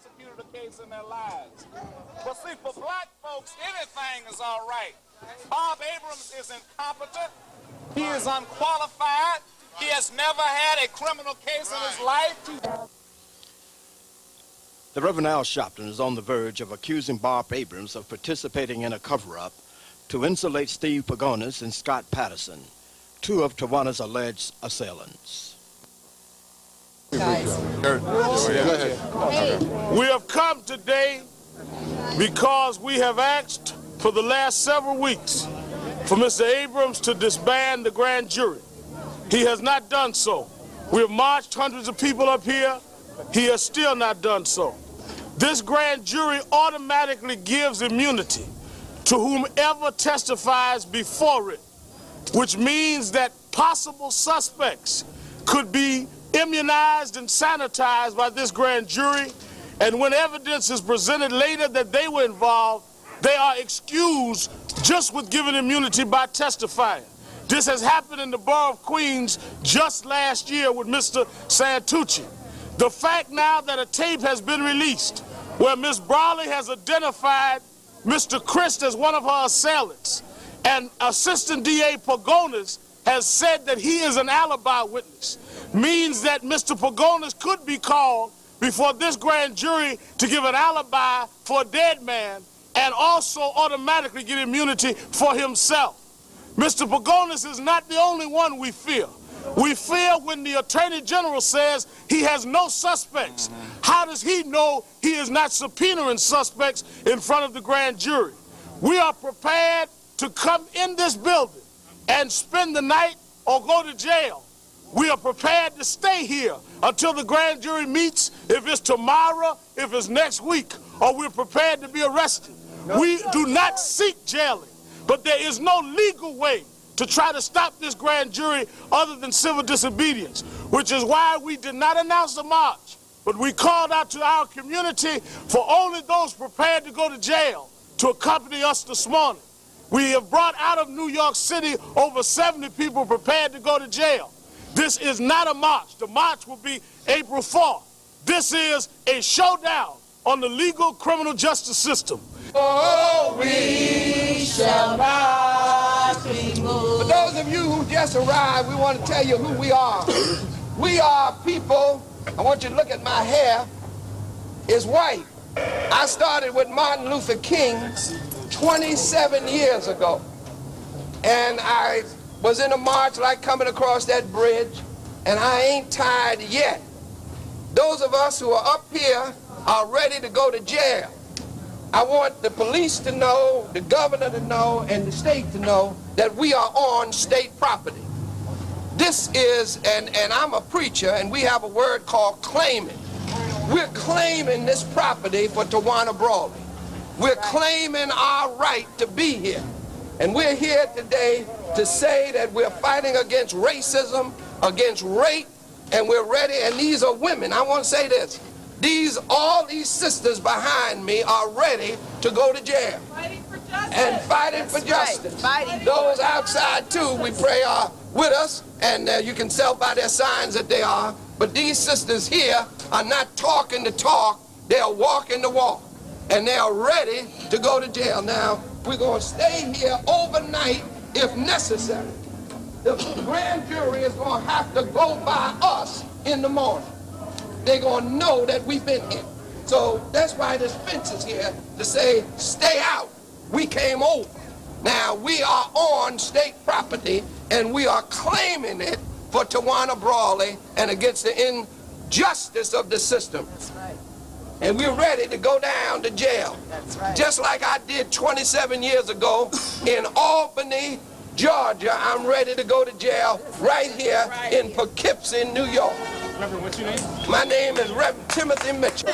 prosecuted a case in their lives. But see, for black folks, anything is all right. Bob Abrams is incompetent. He is unqualified. He has never had a criminal case in his life. The Reverend Al Sharpton is on the verge of accusing Bob Abrams of participating in a cover-up to insulate Steve Pagonis and Scott Patterson, two of Tawana's alleged assailants. We have come today because we have asked for the last several weeks for Mr. Abrams to disband the grand jury. He has not done so. We have marched hundreds of people up here. He has still not done so. This grand jury automatically gives immunity to whomever testifies before it, which means that possible suspects could be immunized and sanitized by this grand jury, and when evidence is presented later that they were involved, they are excused just with giving immunity by testifying. This has happened in the borough of Queens just last year with Mr. Santucci. The fact now that a tape has been released where Ms. Brawley has identified Mr. Christ as one of her assailants, and Assistant DA Pagonis has said that he is an alibi witness, means that Mr. Pagonis could be called before this grand jury to give an alibi for a dead man and also automatically get immunity for himself. Mr. Pagonis is not the only one we fear. We fear when the Attorney General says he has no suspects. How does he know he is not subpoenaing suspects in front of the grand jury? We are prepared to come in this building and spend the night or go to jail. We are prepared to stay here until the grand jury meets, if it's tomorrow, if it's next week, or we're prepared to be arrested. We do not seek jailing, but there is no legal way to try to stop this grand jury other than civil disobedience, which is why we did not announce a march, but we called out to our community for only those prepared to go to jail to accompany us this morning. We have brought out of New York City over 70 people prepared to go to jail. This is not a march. The march will be April 4th. This is a showdown on the legal criminal justice system. Oh, we shall not be moved. For those of you who just arrived, we want to tell you who we are. We are people, I want you to look at my hair, is white. I started with Martin Luther King 27 years ago. And I was in a march like coming across that bridge, and I ain't tired yet. Those of us who are up here are ready to go to jail. I want the police to know, the governor to know, and the state to know that we are on state property. This is, and I'm a preacher, and we have a word called claiming. We're claiming this property for Tawana Brawley. We're claiming our right to be here. And we're here today to say that we're fighting against racism, against rape, and we're ready, and these are women. I want to say this. All these sisters behind me are ready to go to jail. Fighting for justice. And fighting for justice. Right. Those outside, too, we pray are with us, and you can tell by their signs that they are. But these sisters here are not talking the talk, they are walking the walk. And they are ready to go to jail. Now, we're going to stay here overnight if necessary. The grand jury is going to have to go by us in the morning. They're going to know that we've been here. So that's why this fence is here to say, stay out. We came over. Now, we are on state property, and we are claiming it for Tawana Brawley and against the injustice of the system. That's right. And we're ready to go down to jail. That's right. Just like I did 27 years ago in Albany, Georgia. I'm ready to go to jail right here in Poughkeepsie, New York. Reverend, what's your name? My name is Reverend Timothy Mitchell.